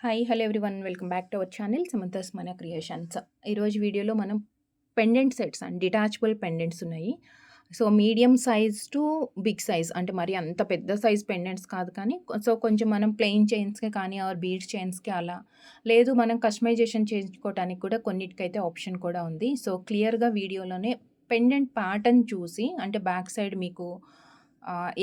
Hi hello everyone welcome back to our channel Samantha's Mana creations. ఈరోజు వీడియోలో మనం pendant sets and detachable pendants ఉన్నాయి. So medium size to big size అంటే మరి అంత పెద్ద సైజ్ పెండెంట్స్ కాదు, కానీ కొంచెం మనం ప్లెయిన్ చైన్స్కి కానీ ఆర్ బీడ్స్ చైన్స్కి అలా లేదు, మనం కస్టమైజేషన్ చేయించుకోవడానికి కూడా కొన్నిటికైతే ఆప్షన్ కూడా ఉంది. సో క్లియర్గా వీడియోలోనే పెండెంట్ ప్యాటర్న్ చూసి, అంటే బ్యాక్ సైడ్ మీకు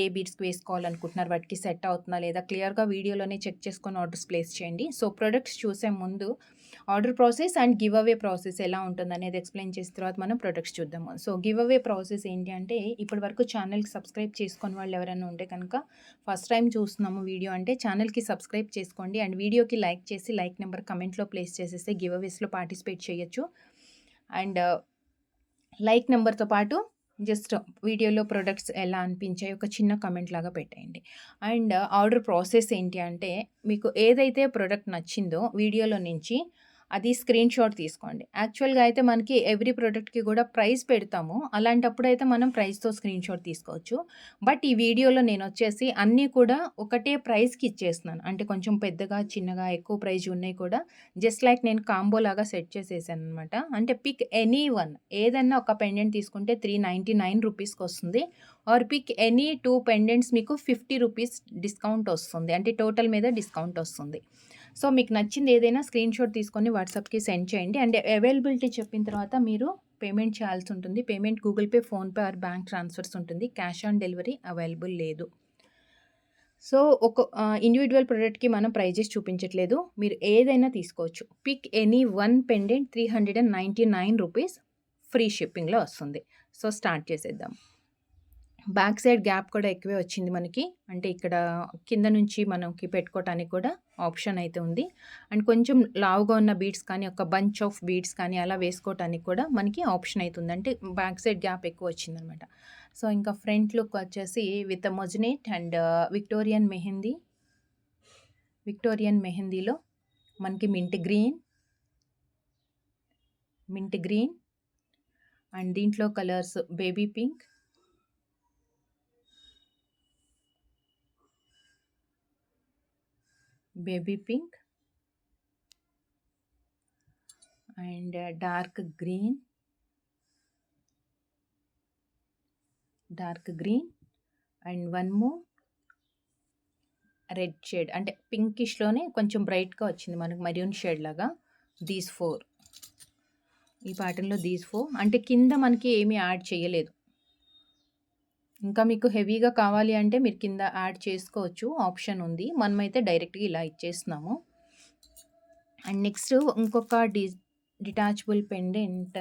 ఏ బీడ్స్కి వేసుకోవాలనుకుంటున్నారు, వాటికి సెట్ అవుతుందా లేదా క్లియర్గా వీడియోలోనే చెక్ చేసుకొని ఆర్డర్స్ ప్లేస్ చేయండి. సో ప్రొడక్ట్స్ చూసే ముందు order process and give away process ఎలా ఉంటుంది అనేది ఎక్స్ప్లెయిన్ చేసిన తర్వాత మనం ప్రొడక్ట్స్ చూద్దాము. సో గివ్ అవే ప్రాసెస్ ఏంటి అంటే, ఇప్పటి వరకు ఛానల్కి సబ్స్క్రైబ్ చేసుకొని వాళ్ళు ఎవరైనా ఉంటే కనుక ఫస్ట్ టైం చూస్తున్నాము వీడియో అంటే ఛానల్కి సబ్స్క్రైబ్ చేసుకోండి అండ్ వీడియోకి లైక్ చేసి లైక్ నెంబర్ కమెంట్లో ప్లేస్ చేసేస్తే గివ్ అవేస్లో పార్టిసిపేట్ చేయొచ్చు. అండ్ లైక్ నెంబర్తో పాటు జస్ట్ వీడియోలో ప్రొడక్ట్స్ ఎలా అనిపించాయి ఒక చిన్న కమెంట్ లాగా పెట్టేయండి. అండ్ ఆర్డర్ ప్రాసెస్ ఏంటి అంటే, మీకు ఏదైతే ప్రొడక్ట్ నచ్చిందో వీడియోలో నుంచి అది స్క్రీన్ షాట్ తీసుకోండి. యాక్చువల్గా అయితే మనకి ఎవ్రీ ప్రొడక్ట్కి కూడా ప్రైస్ పెడతాము, అలాంటప్పుడు అయితే మనం ప్రైస్తో స్క్రీన్ షాట్ తీసుకోవచ్చు. బట్ ఈ వీడియోలో నేను వచ్చేసి అన్నీ కూడా ఒకటే ప్రైస్కి ఇచ్చేస్తున్నాను. అంటే కొంచెం పెద్దగా చిన్నగా ఎక్కువ ప్రైజ్ ఉన్నాయి కూడా జస్ట్ లైక్ నేను కాంబో లాగా సెట్ చేసేసాను అనమాట. అంటే పిక్ ఎనీ వన్, ఏదన్నా ఒక పెండెంట్ తీసుకుంటే 399 రూపీస్కి వస్తుంది. ఆర్ పిక్ ఎనీ 2 పెండెంట్స్ మీకు 50 రూపీస్ డిస్కౌంట్ వస్తుంది, అంటే టోటల్ మీద డిస్కౌంట్ వస్తుంది. సో మీకు నచ్చింది ఏదైనా స్క్రీన్ షాట్ తీసుకొని వాట్సాప్కి సెండ్ చేయండి. అండ్ అవైలబిలిటీ చెప్పిన తర్వాత మీరు పేమెంట్ చేయాల్సి ఉంటుంది. Payment Google Pay, PhonePe or bank transfers ఉంటుంది. క్యాష్ ఆన్ డెలివరీ అవైలబుల్ లేదు. సో ఒక ఇండివిజువల్ ప్రొడక్ట్కి మనం ప్రైజెస్ చూపించట్లేదు, మీరు ఏదైనా తీసుకోవచ్చు. Pick any one pendant 399 rupees free షిప్పింగ్లో వస్తుంది. సో స్టార్ట్ చేసేద్దాం. బ్యాక్ సైడ్ గ్యాప్ కూడా ఎక్కువే వచ్చింది మనకి, అంటే ఇక్కడ కింద నుంచి మనకి పెట్టుకోవటానికి కూడా ఆప్షన్ అయితే ఉంది. అండ్ కొంచెం లావుగా ఉన్న బీడ్స్ కానీ ఒక బంచ్ ఆఫ్ బీడ్స్ కానీ అలా వేసుకోవటానికి కూడా మనకి ఆప్షన్ అవుతుంది. అంటే బ్యాక్ సైడ్ గ్యాప్ ఎక్కువ వచ్చిందనమాట. సో ఇంకా ఫ్రంట్ లుక్ వచ్చేసి విత్ మొజినేట్ అండ్ విక్టోరియన్ మెహందీలో మనకి మింట్ గ్రీన్ అండ్ దీంట్లో colours baby pink, and dark green and one more red shade, అంటే పింకిష్లోనే కొంచెం బ్రైట్గా వచ్చింది మనకు మెరూన్ షేడ్ లాగా. దీస్ 4, ఈ ప్యాటర్న్లో దీస్ 4, అంటే కింద మనకి ఏమీ యాడ్ చేయలేదు. ఇంకా మీకు హెవీగా కావాలి అంటే మీరు కింద యాడ్ చేసుకోవచ్చు, ఆప్షన్ ఉంది. మనమైతే డైరెక్ట్గా ఇలా ఇచ్చేస్తున్నాము. అండ్ నెక్స్ట్ ఇంకొక డిటాచబుల్ పెండెంట్,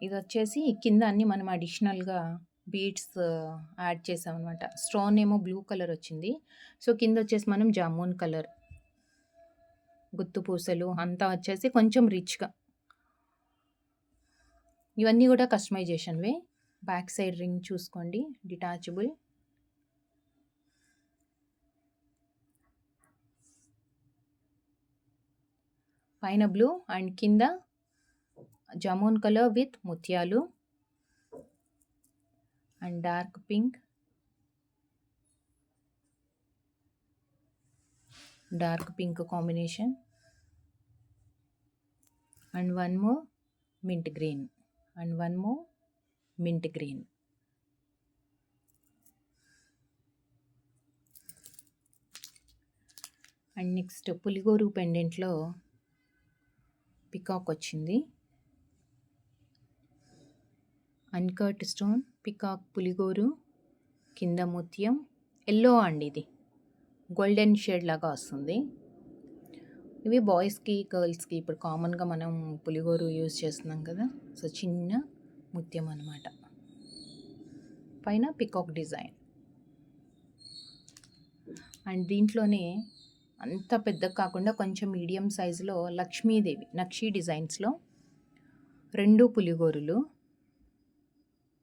ఇది వచ్చేసి కింద అన్ని మనం అడిషనల్గా బీడ్స్ యాడ్ చేసామన్నమాట. స్టోన్ ఏమో బ్లూ కలర్ వచ్చింది, సో కింద వచ్చేసి మనం జామున్ కలర్ గుత్తు పూసలు అంతా వచ్చేసి కొంచెం రిచ్గా, ఇవన్నీ కూడా కస్టమైజేషన్వే. బ్యాక్ సైడ్ రింగ్ చూసుకోండి, డిటాచబుల్. పైన బ్లూ అండ్ కింద జామున్ కలర్ విత్ ముత్యాలు and dark pink combination and one more mint green and next పులిగోరు పెండెంట్లో పికాక్ వచ్చింది, అన్కట్ స్టోన్ పికాక్ పులిగోరు, కింద ముత్యం ఎల్లో అండి, ఇది గోల్డెన్ షేడ్ లాగా వస్తుంది. ఇవి బాయ్స్కి గర్ల్స్కి ఇప్పుడు కామన్గా మనం పులిగోరు యూజ్ చేస్తున్నాం కదా, సో చిన్న ముత్యం అన్నమాట. పైన పికాక్ డిజైన్ అండ్ దీంట్లోనే అంత పెద్ద కాకుండా కొంచెం మీడియం సైజులో లక్ష్మీదేవి నక్షి డిజైన్స్లో 2 పులిగోరులు,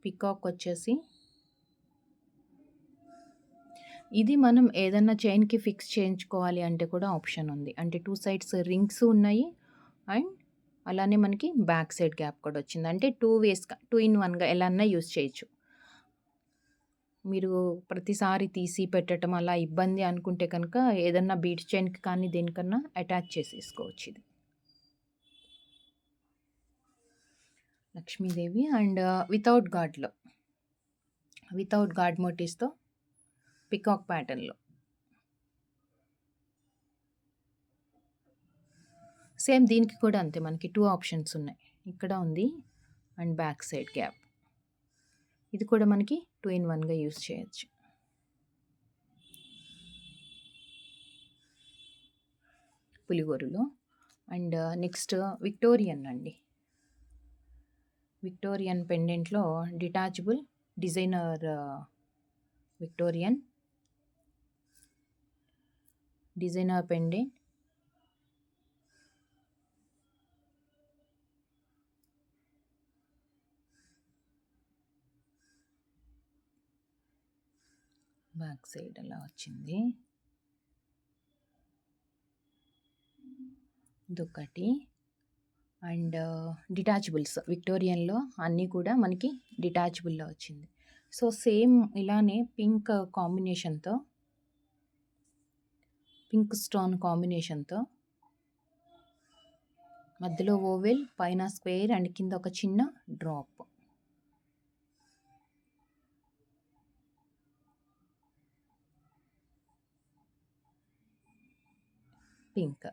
పికాక్ వచ్చేసి ఇది మనం ఏదన్నా చైన్కి ఫిక్స్ చేయించుకోవాలి అంటే కూడా ఆప్షన్ ఉంది. అంటే 2 సైడ్స్ రింగ్స్ ఉన్నాయి అండ్ అలానే మనకి బ్యాక్ సైడ్ గ్యాప్ కూడా వచ్చింది. అంటే 2 in 1గా ఎలా అన్నా యూజ్ చేయొచ్చు. మీరు ప్రతిసారి తీసి పెట్టటం అలా ఇబ్బంది అనుకుంటే కనుక ఏదన్నా బీడ్స్ చైన్‌కి కానీ దేనికన్నా అటాచ్ చేసేసుకోవచ్చు ఇది. లక్ష్మీదేవి అండ్ వితౌట్ గాడ్ మోటివ్స్‌తో పికాక్ ప్యాటర్న్‌లో. సేమ్ దీనికి కూడా అంతే, మనకి 2 ఆప్షన్స్ ఉన్నాయి. ఇక్కడ ఉంది అండ్ బ్యాక్ సైడ్ గ్యాప్. ఇది కూడా మనకి 2 in 1గా యూజ్ చేయొచ్చు. పులిగోరులో. అండ్ నెక్స్ట్ విక్టోరియన్ అండి. విక్టోరియన్ పెండెంట్లో detachable designer Victorian pendant. Back side అలా వచ్చింది. ఇదొకటి. అండ్ డిటాచబుల్స్ విక్టోరియన్లో అన్నీ కూడా మనకి డిటాచబుల్లో వచ్చింది. సో సేమ్ ఇలానే పింక్ స్టోన్ కాంబినేషన్తో మధ్యలో ఓవెల్, పైన స్క్వేర్ అండ్ కింద ఒక చిన్న డ్రాప్. పింక్.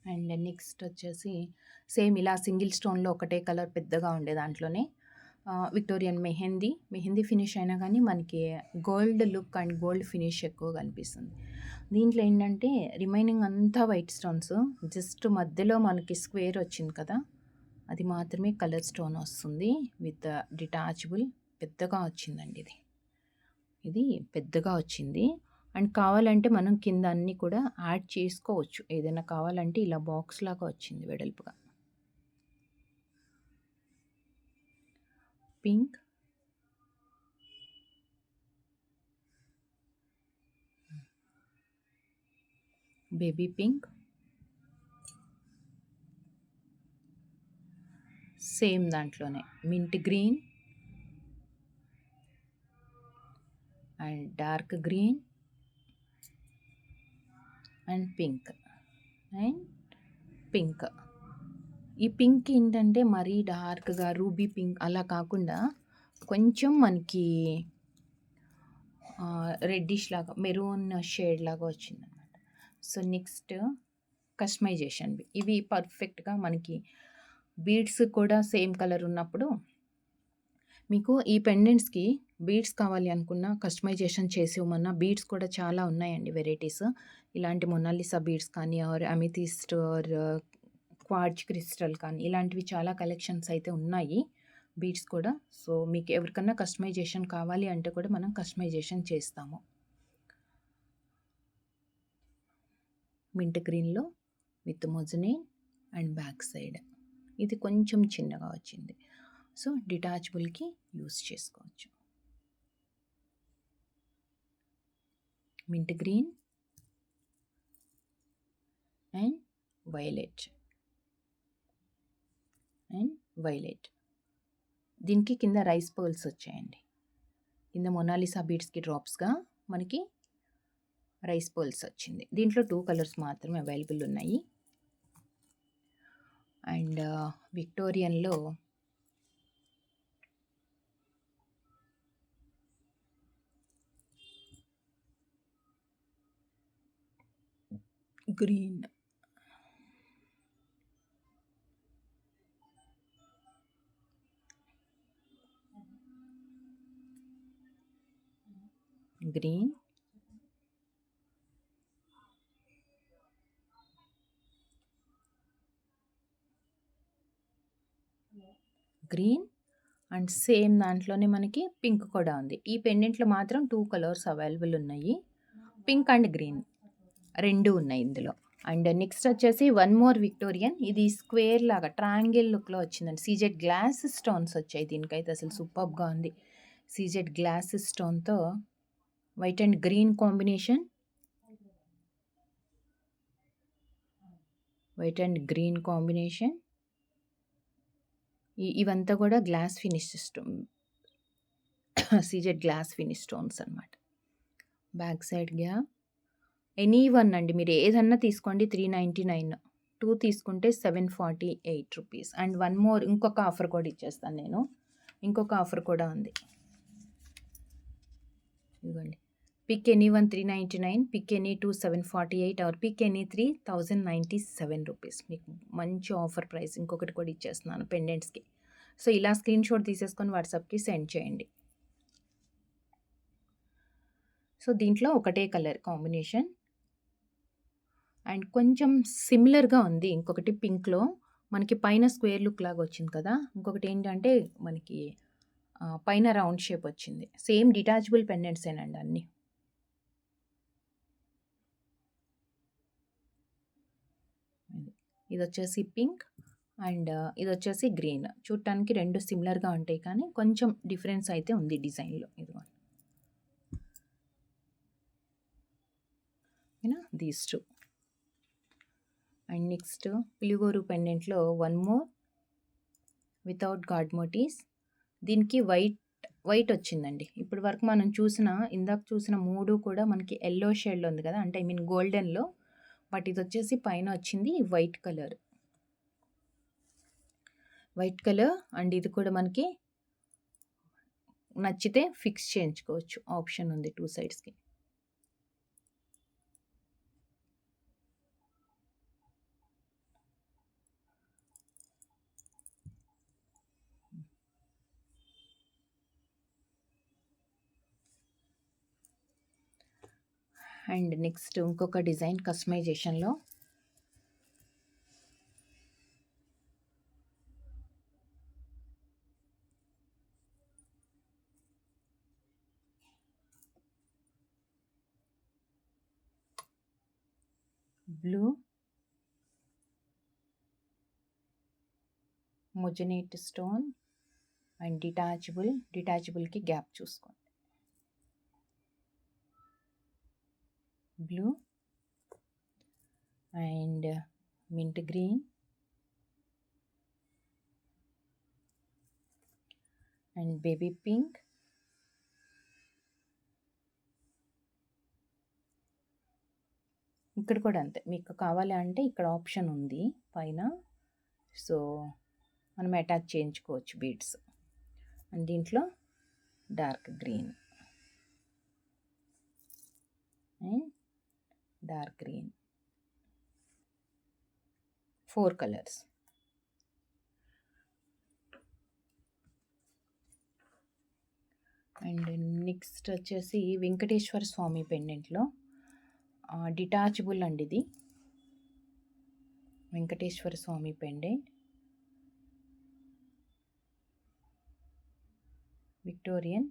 అండ్ నెక్స్ట్ వచ్చేసి సేమ్ ఇలా సింగిల్ స్టోన్లో ఒకటే కలర్ పెద్దగా ఉండే దాంట్లోనే విక్టోరియన్ మెహందీ ఫినిష్ అయినా కానీ మనకి gold look and gold finish ఎక్కువ కనిపిస్తుంది. దీంట్లో ఏంటంటే రిమైనింగ్ అంతా వైట్ స్టోన్స్, జస్ట్ మధ్యలో మనకి స్క్వేర్ వచ్చింది కదా, అది మాత్రమే కలర్ స్టోన్ వస్తుంది విత్ డిటాచబుల్. పెద్దగా వచ్చిందండి ఇది పెద్దగా వచ్చింది. అండ్ కావాలంటే మనం కింద అన్నీ కూడా యాడ్ చేసుకోవచ్చు. ఏదైనా కావాలంటే ఇలా బాక్స్ లాగా వచ్చింది వెడల్పుగా. పింక్, బేబీ పింక్, సేమ్ దాంట్లోనే mint green and dark green and pink. ఈ పింక్ ఏంటంటే మరీ డార్క్గా రూబీ పింక్ అలా కాకుండా కొంచెం మనకి రెడ్డిష్ లాగా మెరూన్ షేడ్ లాగా వచ్చిందన్నమాట. So next customization. ఇవి పర్ఫెక్ట్గా మనకి బీడ్స్ కూడా సేమ్ కలర్ ఉన్నప్పుడు మీకు ఈ పెండెంట్స్కి బీడ్స్ కావాలి అనుకున్న కస్టమైజేషన్ చేసి ఇవ్వమన్నా బీడ్స్ కూడా చాలా ఉన్నాయండి వెరైటీస్. ఇలాంటి మొనాలిసా బీడ్స్ కానీ ఆర్ అమిథిస్ట్ ఆర్ క్వార్ట్జ్ క్రిస్టల్ కానీ ఇలాంటివి చాలా కలెక్షన్స్ అయితే ఉన్నాయి బీడ్స్ కూడా. సో మీకు ఎవరికన్నా కస్టమైజేషన్ కావాలి అంటే కూడా మనం కస్టమైజేషన్ చేస్తాము. మింట్ గ్రీన్లో విత్ మొజనైన్ అండ్ బ్యాక్ సైడ్ ఇది కొంచెం చిన్నగా వచ్చింది. సో డిటాచబుల్కి యూస్ చేసుకోవచ్చు. Mint green and violet. దీనికి కింద రైస్ పర్ల్స్ వచ్చాయండి. కింద మొనాలిసా బీడ్స్కి డ్రాప్స్గా మనకి రైస్ పర్ల్స్ వచ్చింది. దీంట్లో 2 కలర్స్ మాత్రమే అవైలబుల్ ఉన్నాయి. అండ్ విక్టోరియన్లో గ్రీన్, గ్రీన్ అండ్ సేమ్ దాంట్లోనే మనకి పింక్ కూడా ఉంది. ఈ పెండెంట్లో మాత్రం 2 కలర్స్ అవైలబుల్ ఉన్నాయి, పింక్ అండ్ గ్రీన్ 2 ఉన్నాయి ఇందులో. అండ్ నెక్స్ట్ వచ్చేసి వన్ మోర్ విక్టోరియన్. ఇది స్క్వేర్ లాగా ట్రయాంగిల్ లుక్లో వచ్చిందండి. సీజెడ్ గ్లాస్ స్టోన్స్ వచ్చాయి. దీనికైతే అసలు సూపర్గా ఉంది. సీజెడ్ గ్లాస్ స్టోన్తో వైట్ అండ్ గ్రీన్ కాంబినేషన్, ఇవంతా కూడా glass finish CZ glass finish stones అనమాట. Back side gap. Any one అండి, మీరు ఏదన్నా తీసుకోండి 399. 2 తీసుకుంటే 748 రూపీస్. అండ్ వన్ మోర్ ఇంకొక ఆఫర్ కూడా ఇచ్చేస్తాను నేను. ఇంకొక ఆఫర్ కూడా ఉంది. ఇదిగోండి, pick any one 399, pick any 2 748 or pick any 3 1097 rupees. మీకు మంచి ఆఫర్ ప్రైస్ ఇంకొకటి కూడా ఇచ్చేస్తున్నాను పెండెంట్స్కి. సో ఇలా స్క్రీన్ షాట్ తీసేసుకొని వాట్సాప్కి సెండ్ చేయండి. సో దీంట్లో ఒకటే కలర్ కాంబినేషన్ అండ్ కొంచెం సిమిలర్గా ఉంది. ఇంకొకటి పింక్లో మనకి పైన స్క్వేర్ లుక్ లాగా వచ్చింది కదా, ఇంకొకటి ఏంటంటే మనకి పైన రౌండ్ షేప్ వచ్చింది. సేమ్ డిటాచబుల్ పెండెంట్సేనండి అన్నీ. ఇది వచ్చేసి పింక్ అండ్ ఇది వచ్చేసి గ్రీన్. చూడటానికి రెండు సిమిలర్గా ఉంటాయి కానీ కొంచెం డిఫరెన్స్ అయితే ఉంది డిజైన్లో. ఇదిగోండి, దీస్ టూ. అండ్ నెక్స్ట్ పిలిగోరు పెండెంట్లో one more without god motifs. దీనికి వైట్ వచ్చిందండి. ఇప్పటి వరకు మనం ఇందాక చూసిన 3 కూడా మనకి ఎల్లో షేడ్లో ఉంది కదా, అంటే ఐ మీన్ గోల్డెన్లో. బట్ ఇది వచ్చేసి పైన వచ్చింది వైట్ కలర్. అండ్ ఇది కూడా మనకి నచ్చితే ఫిక్స్ చేయించుకోవచ్చు, ఆప్షన్ ఉంది 2 సైడ్స్కి. అండ్ నెక్స్ట్ ఇంకొక డిజైన్ కస్టమైజేషన్లో బ్లూ మొజనేట్ స్టోన్ అండ్ డిటాచబుల్కి గ్యాప్ చూసుకోండి. Blue and mint green and baby pink ఇక్కడ కూడా అంతే. మీకు కావాలి అంటే ఇక్కడ ఆప్షన్ ఉంది పైన, సో మనం అటాచ్ చేయించుకోవచ్చు బీడ్స్. అండ్ దీంట్లో dark green and dark green, 4 colours. And next వచ్చేసి వెంకటేశ్వర స్వామి పెండెంట్లో డిటాచబుల్ అండి. ఇది వెంకటేశ్వర స్వామి పెండెంట్, విక్టోరియన్.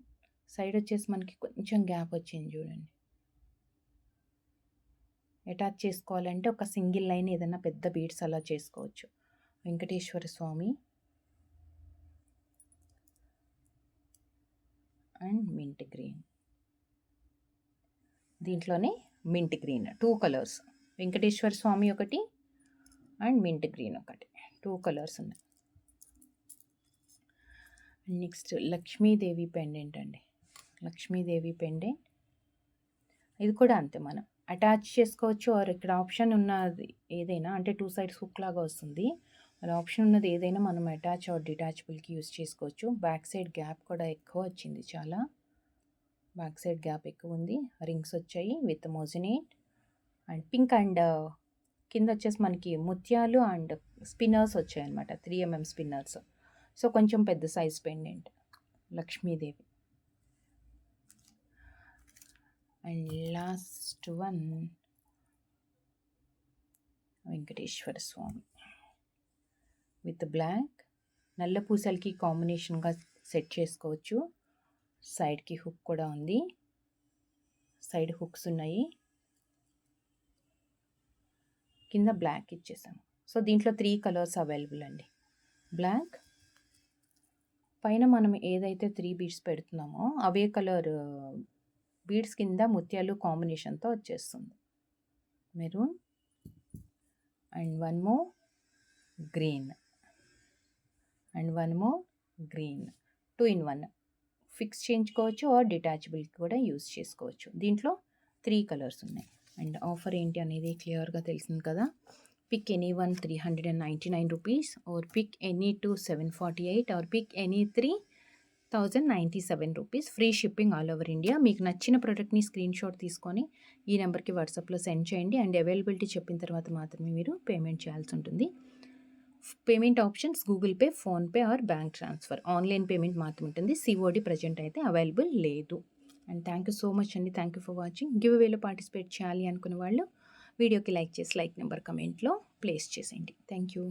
సైడ్ వచ్చేసి మనకి కొంచెం గ్యాప్ వచ్చింది చూడండి. అటాచ్ చేసుకోవాలంటే ఒక సింగిల్ లైన్ ఏదైనా పెద్ద బీడ్స్ అలా చేసుకోవచ్చు. వెంకటేశ్వర స్వామి అండ్ మింట్ గ్రీన్. దీంట్లోనే మింట్ గ్రీన్ 2 కలర్స్, వెంకటేశ్వర స్వామి ఒకటి అండ్ మింట్ గ్రీన్ ఒకటి, 2 కలర్స్ ఉన్నాయి. నెక్స్ట్ లక్ష్మీదేవి పెండెంట్ అండి. లక్ష్మీదేవి పెండెంట్ ఇది కూడా అంతే, మనం అటాచ్ చేసుకోవచ్చు ఆర్ ఇక్కడ ఆప్షన్ ఉన్నది ఏదైనా, అంటే 2 సైడ్స్ హుక్ లాగా వస్తుంది. అలా ఆప్షన్ ఉన్నది ఏదైనా మనం అటాచ్ ఆర్ డిటాచబుల్కి యూస్ చేసుకోవచ్చు. బ్యాక్ సైడ్ గ్యాప్ కూడా ఎక్కువ వచ్చింది, చాలా బ్యాక్ సైడ్ గ్యాప్ ఎక్కువ ఉంది. రింగ్స్ వచ్చాయి విత్ మోజినేట్ అండ్ పింక్ అండ్ కింద వచ్చేసి మనకి ముత్యాలు అండ్ స్పిన్నర్స్ వచ్చాయి అనమాట, 3mm స్పిన్నర్స్. సో కొంచెం పెద్ద size pendant Lakshmidevi. And last one Venkateswara Swamy with black. నల్ల పూసలకి కాంబినేషన్గా సెట్ చేసుకోవచ్చు. సైడ్కి హుక్ కూడా ఉంది, సైడ్ హుక్స్ ఉన్నాయి, కింద బ్లాక్ ఇచ్చేసాము. సో దీంట్లో 3 కలర్స్ అవైలబుల్ అండి. బ్లాక్ పైన మనం ఏదైతే 3 బీడ్స్ పెడుతున్నామో అవే కలర్ బీడ్స్ కింద ముత్యాలు కాంబినేషన్తో వచ్చేస్తుంది. Maroon and one more green. And one more green. 2 in 1. Fix చేయించుకోవచ్చు ఆర్ డిటాచబుల్ కూడా యూస్ చేసుకోవచ్చు. దీంట్లో 3 కలర్స్ ఉన్నాయి. అండ్ ఆఫర్ ఏంటి అనేది క్లియర్గా తెలిసింది కదా. Pick any one 399 rupees or pick any 2 748 or pick any 3097 rupees. Free shipping all over India. మీకు నచ్చిన ప్రోడక్ట్ని స్క్రీన్ షాట్ తీసుకొని ఈ నెంబర్కి వాట్సాప్లో సెండ్ చేయండి. అండ్ అవైలబిలిటీ చెప్పిన తర్వాత మాత్రమే మీరు పేమెంట్ చేయాల్సి ఉంటుంది. Payment options Google Pay, PhonePe or bank transfer. Online payment మాత్రం ఉంటుంది. సిఓడి ప్రజెంట్ అయితే అవైలబుల్ లేదు. And thank you so much అండి. Thank you for watching. Give అవేలో పార్టిసిపేట్ చేయాలి అనుకునే వాళ్ళు వీడియోకి లైక్ చేసి లైక్ నెంబర్ కమెంట్లో ప్లేస్ చేసేయండి. Thank you.